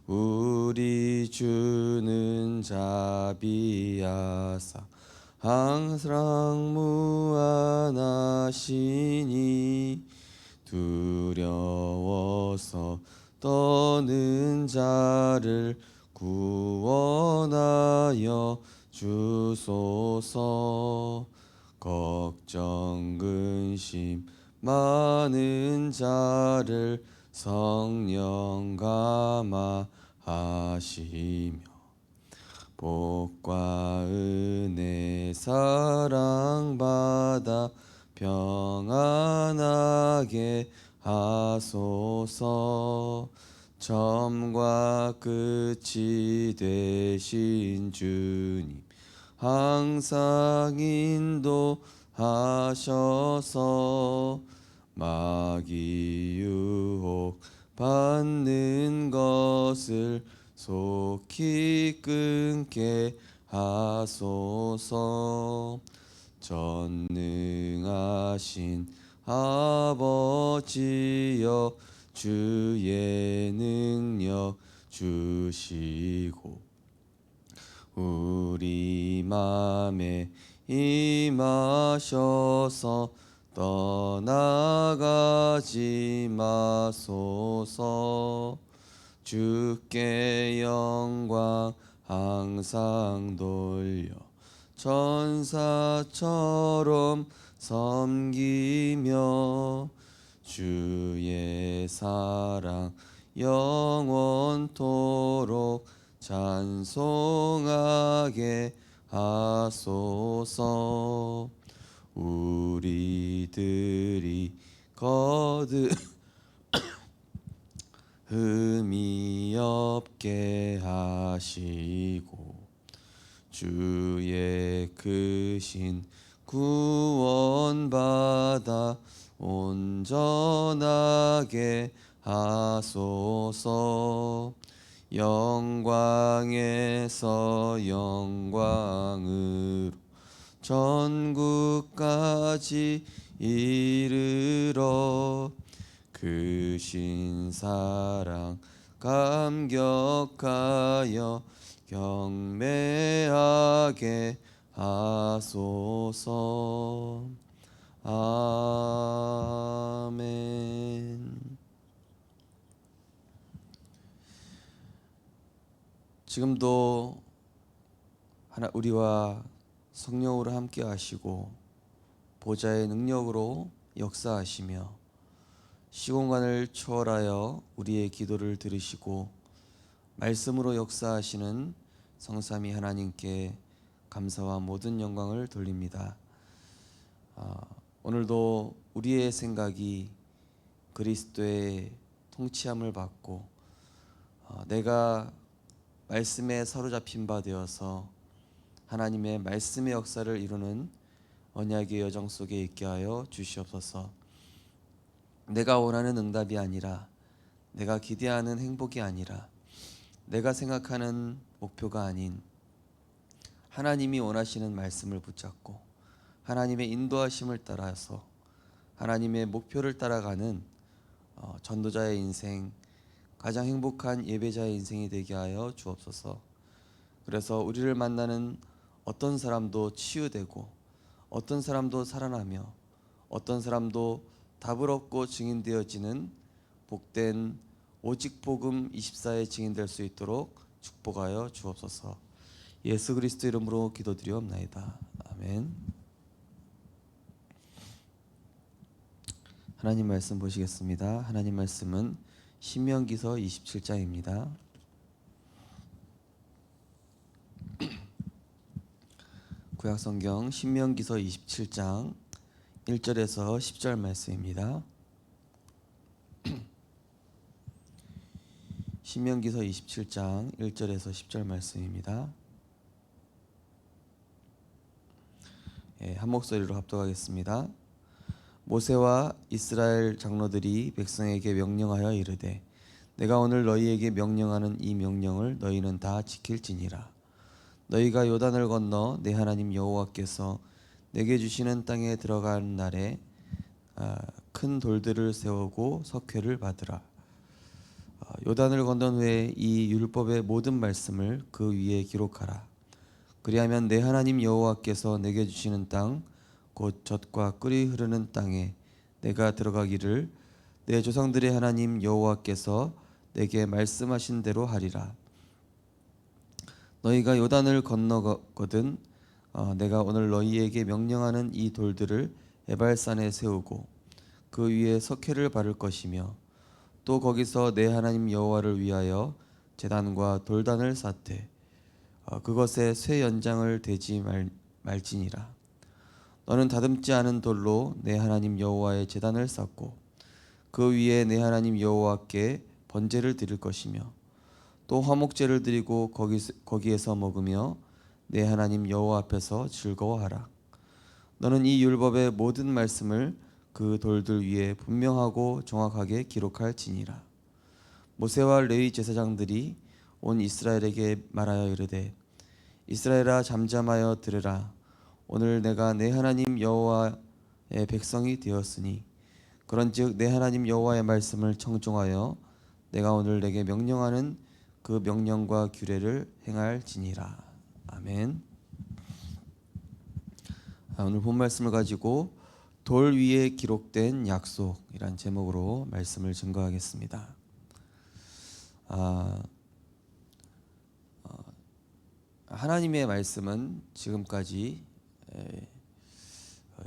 우리 주는 자비하사 항상 무한하시니 두려워서 떠는 자를 구원하여 주소서. 걱정 근심 많은 자를 성령 감화하시며 복과 은혜 사랑받아 평안하게 하소서. 처음과 끝이 되신 주님 항상 인도하셔서 마귀 유혹 받는 것을 속히 끊게 하소서. 전능하신 아버지여 주의 능력 주시고 우리 맘에 임하셔서 떠나가지 마소서. 주께 영광 항상 돌려 천사처럼 섬기며 주의 사랑 영원토록 찬송하게 하소서. 우리들이 거듭 흠이 없게 하시고 주의 크신 구원받아 온전하게 하소서. 영광에서 영광으로 전국까지 이르러 크신 사랑 감격하여 경배하게 하소서. 아멘. 지금도 우리와 성령으로 함께 하시고 보좌의 능력으로 역사하시며 시공간을 초월하여 우리의 기도를 들으시고 말씀으로 역사하시는 성삼위 하나님께 감사와 모든 영광을 돌립니다. 오늘도 우리의 생각이 그리스도의 통치함을 받고 내가 말씀에 사로잡힌 바 되어서 하나님의 말씀의 역사를 이루는 언약의 여정 속에 있게 하여 주시옵소서. 내가 원하는 응답이 아니라, 내가 기대하는 행복이 아니라, 내가 생각하는 목표가 아닌 하나님이 원하시는 말씀을 붙잡고 하나님의 인도하심을 따라서 하나님의 목표를 따라가는 전도자의 인생, 가장 행복한 예배자의 인생이 되게 하여 주옵소서. 그래서 우리를 만나는 어떤 사람도 치유되고 어떤 사람도 살아나며 어떤 사람도 답을 얻고 증인되어지는 복된 오직 복음 24의 증인될 수 있도록 축복하여 주옵소서. 예수 그리스도 이름으로 기도드리옵나이다. 아멘. 하나님 말씀 보시겠습니다. 하나님 말씀은 신명기서 27장입니다. 구약성경 신명기서 27장 1절에서 10절 말씀입니다. 신명기서 27장 1절에서 10절 말씀입니다. 한 목소리로 합독하겠습니다. 모세와 이스라엘 장로들이 백성에게 명령하여 이르되 내가 오늘 너희에게 명령하는 이 명령을 너희는 다 지킬지니라. 너희가 요단을 건너 내 하나님 여호와께서 내게 주시는 땅에 들어가는 날에 큰 돌들을 세우고 석회를 받으라. 요단을 건넌 후에 이 율법의 모든 말씀을 그 위에 기록하라. 그리하면 내 하나님 여호와께서 내게 주시는 땅 곧 젖과 꿀이 흐르는 땅에 내가 들어가기를 내 조상들의 하나님 여호와께서 내게 말씀하신 대로 하리라. 너희가 요단을 건너거든 내가 오늘 너희에게 명령하는 이 돌들을 에발산에 세우고 그 위에 석회를 바를 것이며 또 거기서 내 하나님 여호와를 위하여 제단과 돌단을 쌓되 그것에 쇠 연장을 대지 말지니라. 너는 다듬지 않은 돌로 내 하나님 여호와의 제단을 쌓고 그 위에 내 하나님 여호와께 번제를 드릴 것이며 또 화목제를 드리고 거기에서 먹으며 내 하나님 여호와 앞에서 즐거워하라. 너는 이 율법의 모든 말씀을 그 돌들 위에 분명하고 정확하게 기록할지니라. 모세와 레위 제사장들이 온 이스라엘에게 말하여 이르되 이스라엘아 잠잠하여 들으라. 오늘 내가 내 하나님 여호와의 백성이 되었으니 그런즉 내 하나님 여호와의 말씀을 청종하여 내가 오늘 내게 명령하는 그 명령과 규례를 행할지니라. 아멘. 오늘 본 말씀을 가지고 돌 위에 기록된 약속이란 제목으로 말씀을 증거하겠습니다. 하나님의 말씀은 지금까지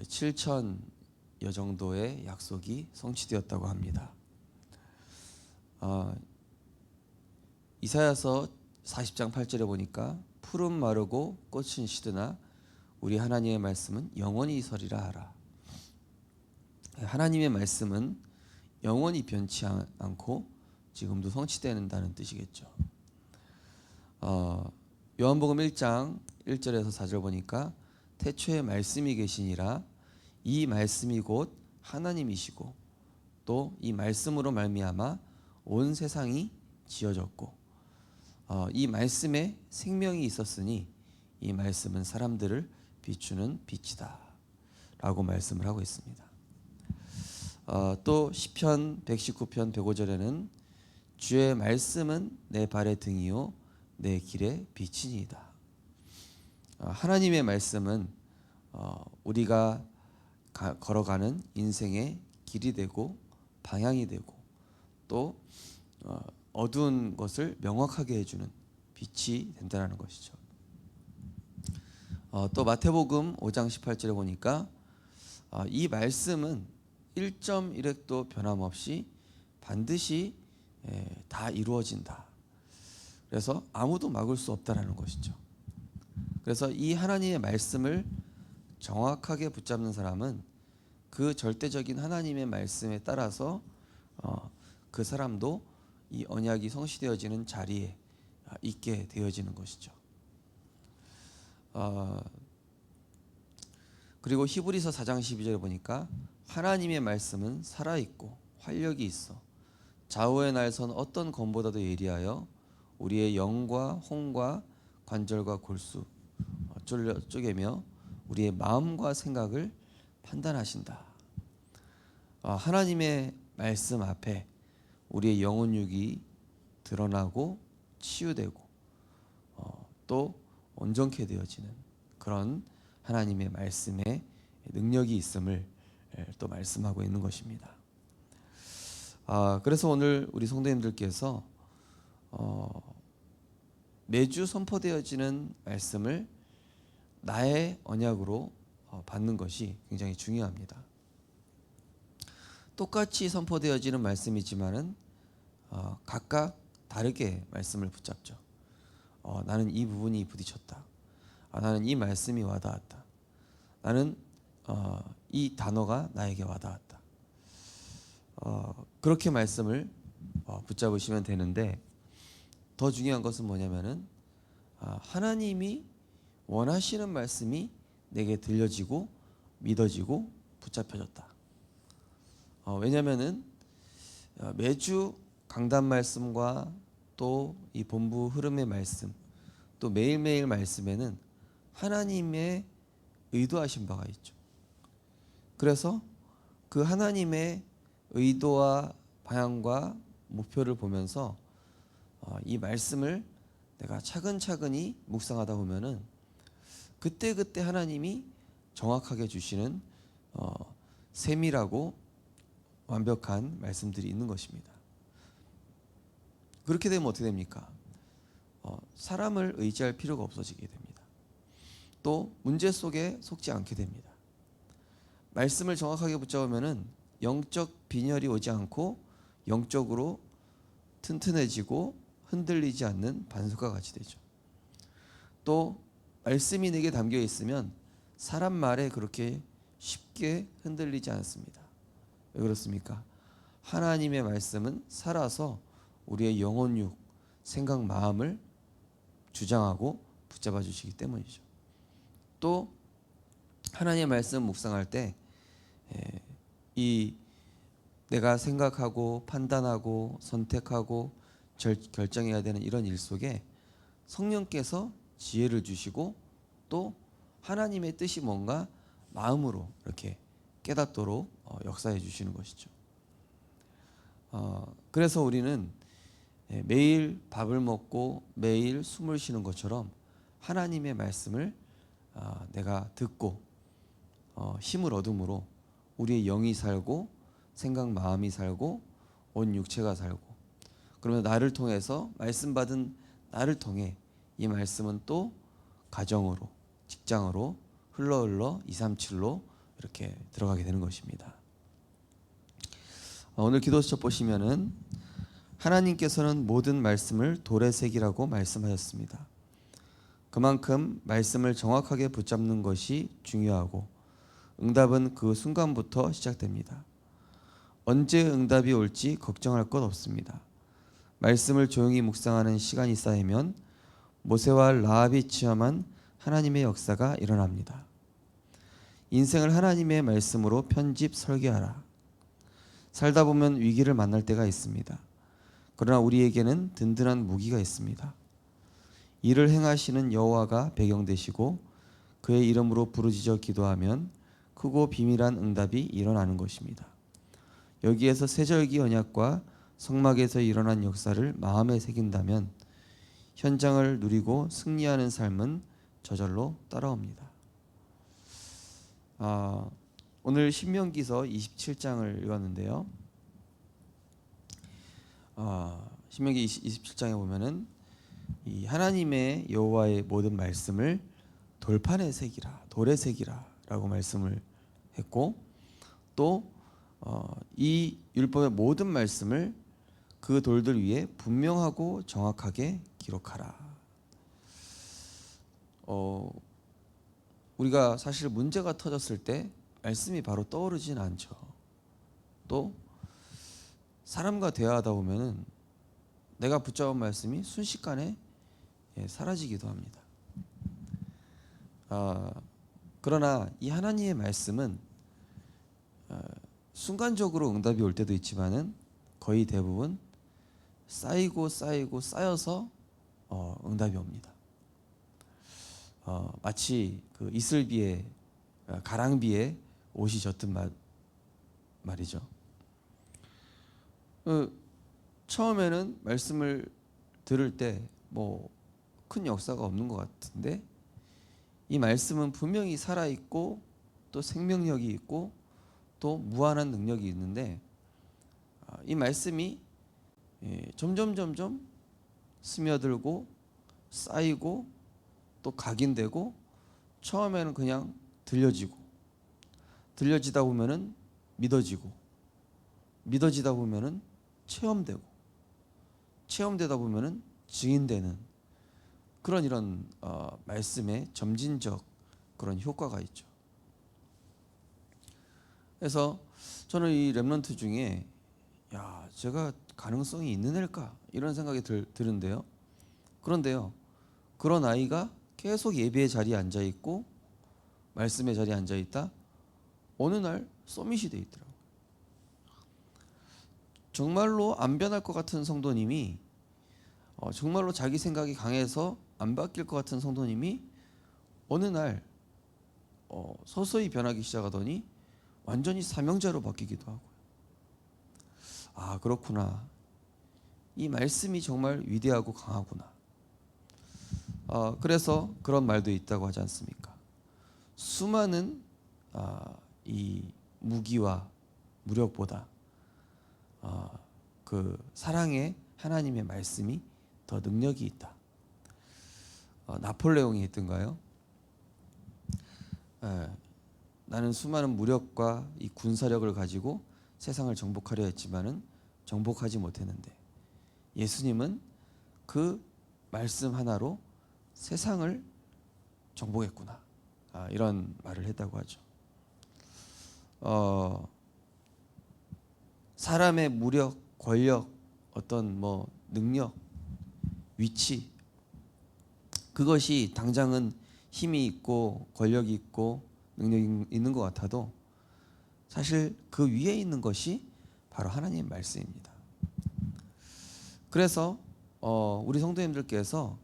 7천여 정도의 약속이 성취되었다고 합니다. 이사야서 40장 8절에 보니까 푸른 마르고 꽃은 시드나 우리 하나님의 말씀은 영원히 서리라 하라. 하나님의 말씀은 영원히 변치 않고 지금도 성취된다는 뜻이겠죠. 요한복음 1장 1절에서 4절 보니까 태초에 말씀이 계시니라. 이 말씀이 곧 하나님이시고 또 이 말씀으로 말미암아 온 세상이 지어졌고 이 말씀에 생명이 있었으니 이 말씀은 사람들을 비추는 빛이다 라고 말씀을 하고 있습니다. 또 시편 119편 105절에는 주의 말씀은 내 발의 등이요 내 길의 빛이니이다. 하나님의 말씀은 우리가 걸어가는 인생의 길이 되고 방향이 되고 또 어두운 것을 명확하게 해주는 빛이 된다는 것이죠. 또 마태복음 5장 18절에 보니까 이 말씀은 1.1획도 변함없이 반드시 다 이루어진다. 그래서 아무도 막을 수 없다라는 것이죠. 그래서 이 하나님의 말씀을 정확하게 붙잡는 사람은 그 절대적인 하나님의 말씀에 따라서 그 사람도 이 언약이 성취되어지는 자리에 있게 되어지는 것이죠. 그리고 히브리서 4장 12절에 보니까 하나님의 말씀은 살아있고 활력이 있어 좌우의 날선 어떤 검보다도 예리하여 우리의 영과 혼과 관절과 골수 쪼개며 우리의 마음과 생각을 판단하신다. 하나님의 말씀 앞에 우리의 영혼육이 드러나고 치유되고 또 온전케 되어지는 그런 하나님의 말씀에 능력이 있음을 또 말씀하고 있는 것입니다. 그래서 오늘 우리 성도님들께서 매주 선포되어지는 말씀을 나의 언약으로 받는 것이 굉장히 중요합니다. 똑같이 선포되어지는 말씀이지만은 각각 다르게 말씀을 붙잡죠. 나는 이 부분이 부딪혔다. 나는 이 말씀이 와닿았다. 나는 이 단어가 나에게 와닿았다. 그렇게 말씀을 붙잡으시면 되는데 더 중요한 것은 뭐냐면은 하나님이 원하시는 말씀이 내게 들려지고 믿어지고 붙잡혀졌다. 왜냐면은 매주 강단 말씀과 또 이 본부 흐름의 말씀 또 매일매일 말씀에는 하나님의 의도하신 바가 있죠. 그래서 그 하나님의 의도와 방향과 목표를 보면서 이 말씀을 내가 차근차근히 묵상하다 보면은 그때그때 하나님이 정확하게 주시는 세밀하고 완벽한 말씀들이 있는 것입니다. 그렇게 되면 어떻게 됩니까? 사람을 의지할 필요가 없어지게 됩니다. 또 문제 속에 속지 않게 됩니다. 말씀을 정확하게 붙잡으면은 영적 빈혈이 오지 않고 영적으로 튼튼해지고 흔들리지 않는 반석과 같이 되죠. 또 말씀이 내게 담겨 있으면 사람 말에 그렇게 쉽게 흔들리지 않습니다. 왜 그렇습니까? 하나님의 말씀은 살아서 우리의 영혼육, 생각, 마음을 주장하고 붙잡아 주시기 때문이죠. 또 하나님의 말씀 묵상할 때 이 내가 생각하고 판단하고 선택하고 결정해야 되는 이런 일 속에 성령께서 지혜를 주시고 또 하나님의 뜻이 뭔가 마음으로 이렇게 깨닫도록 역사해 주시는 것이죠. 그래서 우리는 매일 밥을 먹고 매일 숨을 쉬는 것처럼 하나님의 말씀을 내가 듣고 힘을 얻음으로 우리의 영이 살고 생각 마음이 살고 온 육체가 살고, 그러면 나를 통해서 말씀 받은 나를 통해 이 말씀은 또 가정으로 직장으로 흘러 237로 이렇게 들어가게 되는 것입니다. 오늘 기도수첩 보시면은 하나님께서는 모든 말씀을 돌의 색이라고 말씀하셨습니다. 그만큼 말씀을 정확하게 붙잡는 것이 중요하고 응답은 그 순간부터 시작됩니다. 언제 응답이 올지 걱정할 것 없습니다. 말씀을 조용히 묵상하는 시간이 쌓이면 모세와 라합이 체험한 하나님의 역사가 일어납니다. 인생을 하나님의 말씀으로 편집 설계하라. 살다 보면 위기를 만날 때가 있습니다. 그러나 우리에게는 든든한 무기가 있습니다. 이를 행하시는 여호와가 배경 되시고 그의 이름으로 부르짖어 기도하면 크고 비밀한 응답이 일어나는 것입니다. 여기에서 세절기 언약과 성막에서 일어난 역사를 마음에 새긴다면 현장을 누리고 승리하는 삶은 저절로 따라옵니다. 오늘 신명기서 27장을 읽었는데요. 신명기 27장에 보면은 이 하나님의 여호와의 모든 말씀을 돌판에 새기라, 돌에 새기라라고 말씀을 했고, 또 이 율법의 모든 말씀을 그 돌들 위에 분명하고 정확하게 기록하라. 우리가 사실 문제가 터졌을 때 말씀이 바로 떠오르진 않죠. 또 사람과 대화하다 보면은 내가 붙잡은 말씀이 순식간에 사라지기도 합니다. 그러나 이 하나님의 말씀은 순간적으로 응답이 올 때도 있지만은 거의 대부분 쌓이고 쌓여서 응답이 옵니다. 마치 그 이슬비에 가랑비에 옷이 젖듯 말이죠. 처음에는 말씀을 들을 때 뭐 큰 역사가 없는 것 같은데 이 말씀은 분명히 살아있고 또 생명력이 있고 또 무한한 능력이 있는데 이 말씀이 점점 스며들고 쌓이고 또 각인되고 처음에는 그냥 들려지다 보면은 믿어지다 보면은 체험되다 보면은 증인되는 그런 이런 말씀의 점진적 그런 효과가 있죠. 그래서 저는 이 렘넌트 중에 제가 가능성이 있는 애일까 이런 생각이 드는데요. 그런데요, 그런 아이가 계속 예배의 자리에 앉아 있고 말씀의 자리에 앉아 있다 어느 날 서밋이 돼 있더라고요. 정말로 안 변할 것 같은 성도님이 정말로 자기 생각이 강해서 안 바뀔 것 같은 성도님이 어느 날 서서히 변하기 시작하더니 완전히 사명자로 바뀌기도 하고요. 그렇구나. 이 말씀이 정말 위대하고 강하구나. 그래서 그런 말도 있다고 하지 않습니까? 수많은 이 무기와 무력보다 그 사랑의 하나님의 말씀이 더 능력이 있다. 나폴레옹이 했던가요? 나는 수많은 무력과 이 군사력을 가지고 세상을 정복하려 했지만은 정복하지 못했는데 예수님은 그 말씀 하나로 세상을 정복했구나. 이런 말을 했다고 하죠. 사람의 무력, 권력, 어떤 뭐 능력, 위치, 그것이 당장은 힘이 있고 권력이 있고 능력이 있는 것 같아도 사실 그 위에 있는 것이 바로 하나님의 말씀입니다. 그래서 우리 성도님들께서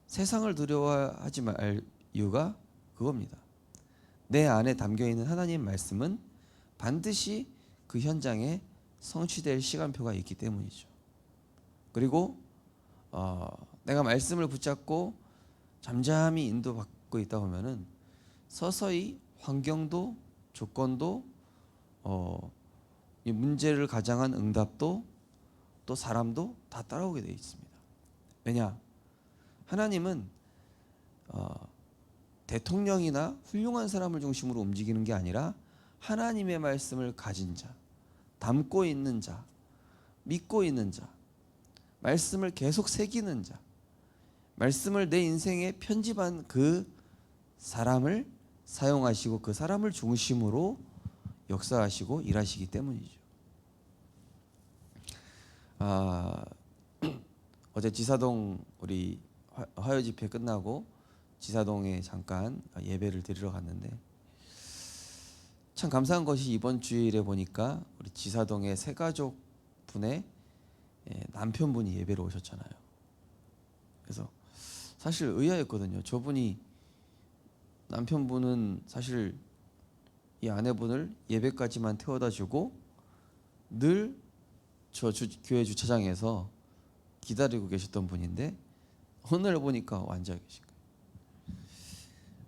세상을 두려워하지 말 이유가 그겁니다. 내 안에 담겨 있는 하나님의 말씀은 반드시 그 현장에 성취될 시간표가 있기 때문이죠. 그리고 내가 말씀을 붙잡고 잠잠히 인도받고 있다 보면은 서서히 환경도 조건도 이 문제를 가장한 응답도 또 사람도 다 따라오게 되어 있습니다. 왜냐? 하나님은 대통령이나 훌륭한 사람을 중심으로 움직이는 게 아니라 하나님의 말씀을 가진 자, 담고 있는 자, 믿고 있는 자, 말씀을 계속 새기는 자, 말씀을 내 인생에 편집한 그 사람을 사용하시고 그 사람을 중심으로 역사하시고 일하시기 때문이죠. 어제 지사동 우리 화요 집회 끝나고 지사동에 잠깐 예배를 드리러 갔는데 참 감사한 것이 이번 주일에 보니까 우리 지사동의 세 가족 분의 남편분이 예배를 오셨잖아요. 그래서 사실 의아했거든요. 저분이 남편분은 사실 이 아내분을 예배까지만 태워다 주고 늘 저 교회 주차장에서 기다리고 계셨던 분인데 오늘 보니까 앉아 계신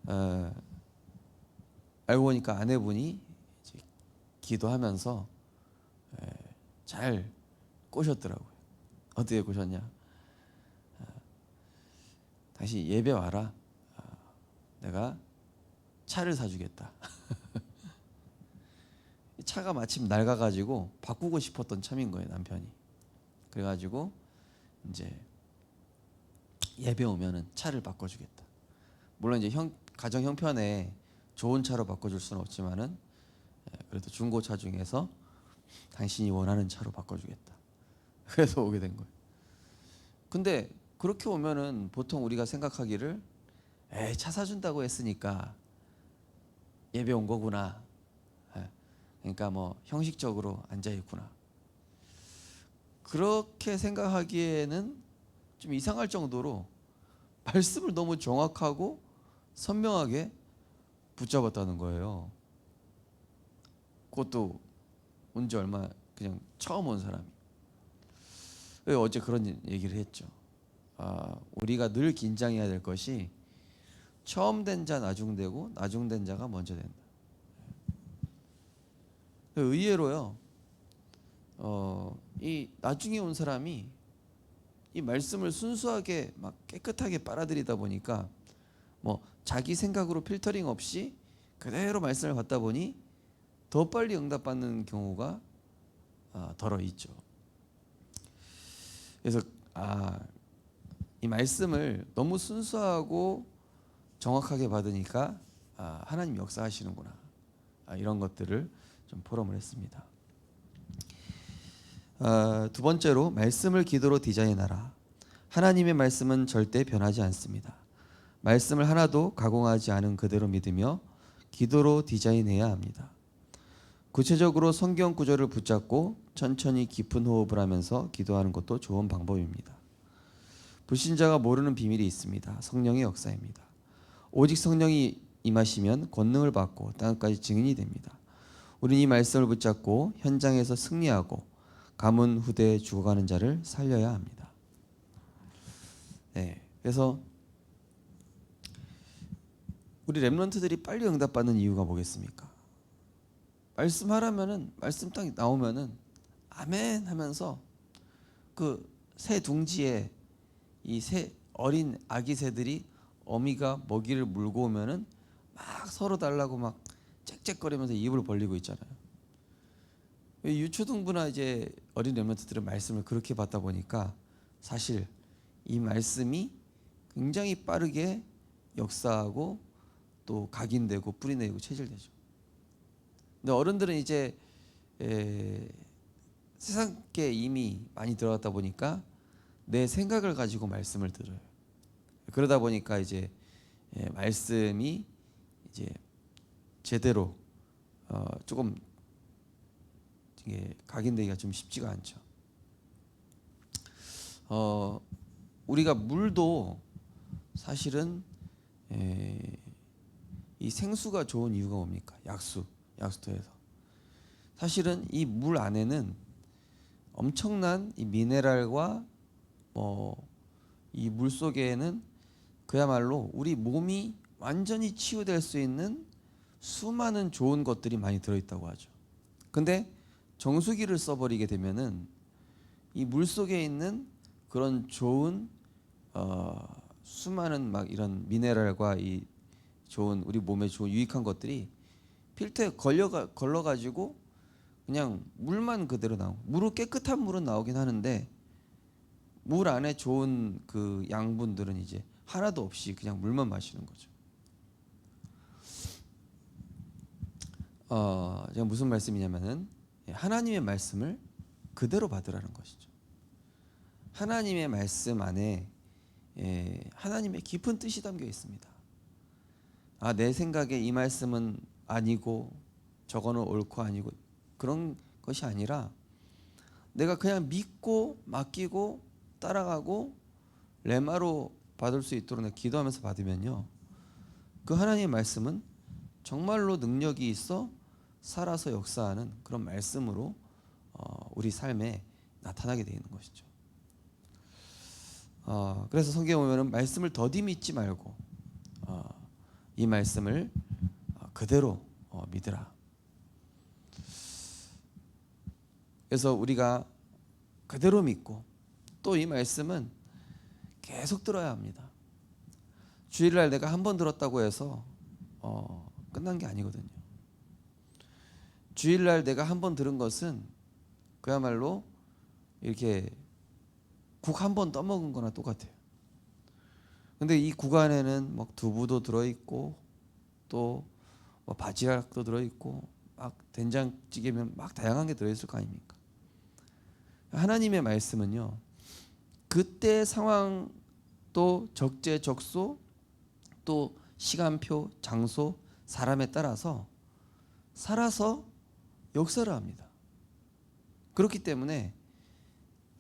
거예요. 알고 보니까 아내분이 이제 기도하면서 잘 꼬셨더라고요. 어떻게 꼬셨냐? 다시 예배 와라. 내가 차를 사주겠다. 차가 마침 낡아가지고 바꾸고 싶었던 참인 거예요, 남편이. 그래가지고 이제 예배 오면은 차를 바꿔주겠다. 물론 이제 가정 형편에 좋은 차로 바꿔줄 수는 없지만은 그래도 중고차 중에서 당신이 원하는 차로 바꿔주겠다. 그래서 오게 된 거예요. 근데 그렇게 오면은 보통 우리가 생각하기를 차 사준다고 했으니까 예배 온 거구나. 그러니까 뭐 형식적으로 앉아 있구나. 그렇게 생각하기에는 좀 이상할 정도로 말씀을 너무 정확하고 선명하게 붙잡았다는 거예요. 그것도 온 지 얼마 그냥 처음 온 사람이. 어제 그런 얘기를 했죠. 우리가 늘 긴장해야 될 것이 처음 된 자 나중되고 나중된 자가 먼저 된다. 의외로요. 이 나중에 온 사람이 이 말씀을 순수하게 막 깨끗하게 빨아들이다 보니까 뭐 자기 생각으로 필터링 없이 그대로 말씀을 받다 보니 더 빨리 응답받는 경우가 덜어 있죠. 그래서 이 말씀을 너무 순수하고 정확하게 받으니까 하나님 역사하시는구나. 이런 것들을 좀 포럼을 했습니다. 두 번째로 말씀을 기도로 디자인하라. 하나님의 말씀은 절대 변하지 않습니다. 말씀을 하나도 가공하지 않은 그대로 믿으며 기도로 디자인해야 합니다. 구체적으로 성경 구절을 붙잡고 천천히 깊은 호흡을 하면서 기도하는 것도 좋은 방법입니다. 불신자가 모르는 비밀이 있습니다. 성령의 역사입니다. 오직 성령이 임하시면 권능을 받고 땅끝까지 증인이 됩니다. 우리는 이 말씀을 붙잡고 현장에서 승리하고 가문 후대에 죽어가는 자를 살려야 합니다. 네, 그래서 우리 렘넌트들이 빨리 응답받는 이유가 뭐겠습니까? 말씀하라면은 말씀 딱 나오면은 아멘 하면서 그 새 둥지에 이 새 어린 아기 새들이 어미가 먹이를 물고 오면은 막 서로 달라고 막 짹짹거리면서 입을 벌리고 있잖아요. 유초등부나 이제 어린 렘넌트들은 말씀을 그렇게 받다 보니까 사실 이 말씀이 굉장히 빠르게 역사하고 또 각인되고 뿌리내리고 체질되죠. 근데 어른들은 이제 세상께 이미 많이 들어갔다 보니까 내 생각을 가지고 말씀을 들어요. 그러다 보니까 이제 말씀이 이제 제대로 조금 이게 각인되기가 좀 쉽지가 않죠. 우리가 물도 사실은 이 생수가 좋은 이유가 뭡니까? 약수터에서 사실은 이 물 안에는 엄청난 이 미네랄과 이 물 속에는 그야말로 우리 몸이 완전히 치유될 수 있는 수많은 좋은 것들이 많이 들어있다고 하죠. 근데 정수기를 써버리게 되면은 이 물 속에 있는 그런 좋은 수많은 막 이런 미네랄과 이 좋은 우리 몸에 좋은 유익한 것들이 필터에 걸러가지고 그냥 물만 그대로 나오고 물은 깨끗한 물은 나오긴 하는데 물 안에 좋은 그 양분들은 이제 하나도 없이 그냥 물만 마시는 거죠. 제가 무슨 말씀이냐면은 하나님의 말씀을 그대로 받으라는 것이죠. 하나님의 말씀 안에 하나님의 깊은 뜻이 담겨 있습니다. 내 생각에 이 말씀은 아니고 저거는 옳고 아니고 그런 것이 아니라 내가 그냥 믿고 맡기고 따라가고 레마로 받을 수 있도록 내가 기도하면서 받으면요, 그 하나님의 말씀은 정말로 능력이 있어 살아서 역사하는 그런 말씀으로 우리 삶에 나타나게 되어 있는 것이죠. 그래서 성경에 보면은 말씀을 더디 믿지 말고 이 말씀을 그대로 믿으라. 그래서 우리가 그대로 믿고 또 이 말씀은 계속 들어야 합니다. 주일날 내가 한 번 들었다고 해서 끝난 게 아니거든요. 주일날 내가 한 번 들은 것은 그야말로 이렇게 국 한 번 떠먹은 거나 똑같아요. 근데 이 국 안에는 막 두부도 들어있고 또 바지락도 들어있고 막 된장찌개면 막 다양한 게 들어있을 거 아닙니까? 하나님의 말씀은요, 그때 상황 또 적재적소 또 시간표 장소 사람에 따라서 살아서 역사를 합니다. 그렇기 때문에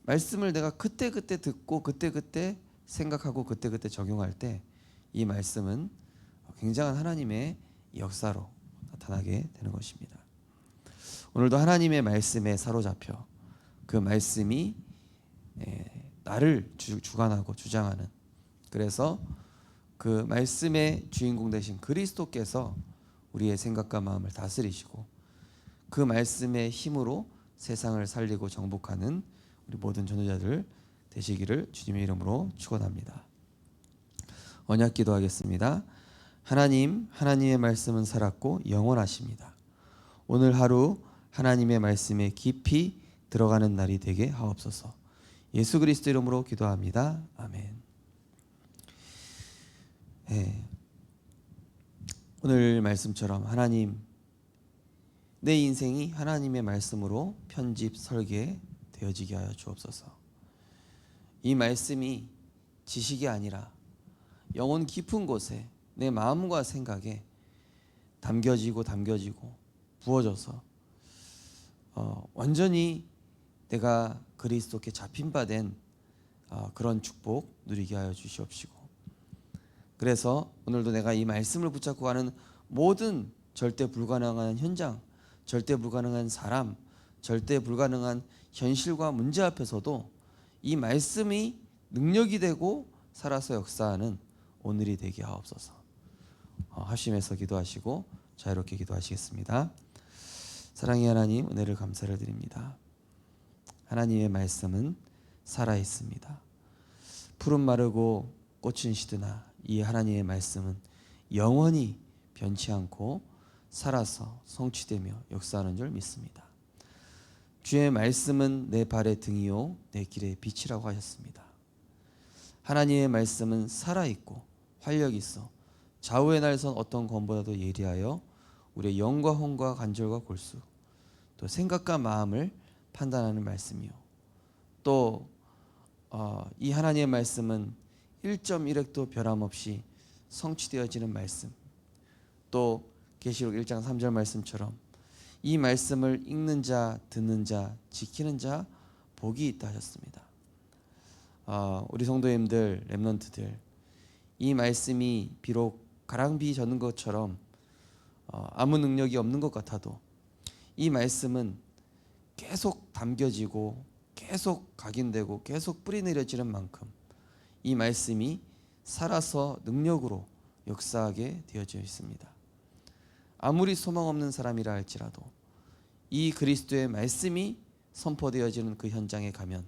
말씀을 내가 그때그때 듣고 그때그때 생각하고 그때그때 적용할 때 이 말씀은 굉장한 하나님의 역사로 나타나게 되는 것입니다. 오늘도 하나님의 말씀에 사로잡혀 그 말씀이 나를 주관하고 주장하는, 그래서 그 말씀의 주인공 되신 그리스도께서 우리의 생각과 마음을 다스리시고 그 말씀의 힘으로 세상을 살리고 정복하는 우리 모든 전도자들 되시기를 주님의 이름으로 축원합니다. 언약 기도하겠습니다. 하나님, 하나님의 말씀은 살았고 영원하십니다. 오늘 하루 하나님의 말씀에 깊이 들어가는 날이 되게 하옵소서. 예수 그리스도 이름으로 기도합니다. 아멘. 오늘 말씀처럼 하나님, 내 인생이 하나님의 말씀으로 편집 설계되어지게 하여 주옵소서. 이 말씀이 지식이 아니라 영혼 깊은 곳에 내 마음과 생각에 담겨지고 부어져서 완전히 내가 그리스도께 잡힌 바 된 그런 축복 누리게 하여 주시옵시고, 그래서 오늘도 내가 이 말씀을 붙잡고 가는 모든 절대 불가능한 현장, 절대 불가능한 사람, 절대 불가능한 현실과 문제 앞에서도 이 말씀이 능력이 되고 살아서 역사하는 오늘이 되게 하옵소서. 합심해서 기도하시고 자유롭게 기도하시겠습니다. 사랑의 하나님, 은혜를 감사를 드립니다. 하나님의 말씀은 살아 있습니다. 풀은 마르고 꽃은 시드나 이 하나님의 말씀은 영원히 변치 않고 살아서 성취되며 역사하는 줄 믿습니다. 주의 말씀은 내 발의 등이요 내 길의 빛이라고 하셨습니다. 하나님의 말씀은 살아있고 활력이 있어 좌우의 날선 어떤 검보다도 예리하여 우리의 영과 혼과 관절과 골수 또 생각과 마음을 판단하는 말씀이요. 또 이 하나님의 말씀은 1.1획도 변함없이 성취되어지는 말씀. 또 계시록 1장 3절 말씀처럼 이 말씀을 읽는 자, 듣는 자, 지키는 자 복이 있다 하셨습니다. 우리 성도님들, 렘넌트들, 이 말씀이 비록 가랑비 젓는 것처럼 아무 능력이 없는 것 같아도 이 말씀은 계속 담겨지고 계속 각인되고 계속 뿌리내려지는 만큼 이 말씀이 살아서 능력으로 역사하게 되어져 있습니다. 아무리 소망 없는 사람이라 할지라도 이 그리스도의 말씀이 선포되어지는 그 현장에 가면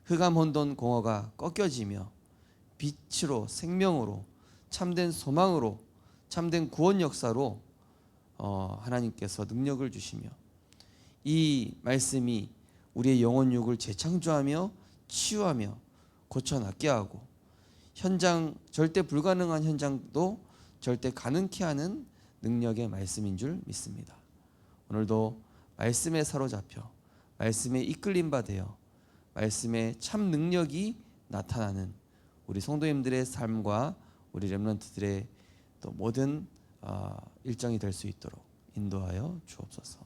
흑암 혼돈 공허가 꺾여지며 빛으로 생명으로 참된 소망으로 참된 구원 역사로 하나님께서 능력을 주시며 이 말씀이 우리의 영혼 육을 재창조하며 치유하며 고쳐낫게 하고 현장 절대 불가능한 현장도 절대 가능케 하는 능력의 말씀인 줄 믿습니다. 오늘도 말씀에 사로잡혀 말씀에 이끌림 바 되어 말씀의 참 능력이 나타나는 우리 성도님들의 삶과 우리 렘넌트들의 또 모든 일정이 될 수 있도록 인도하여 주옵소서.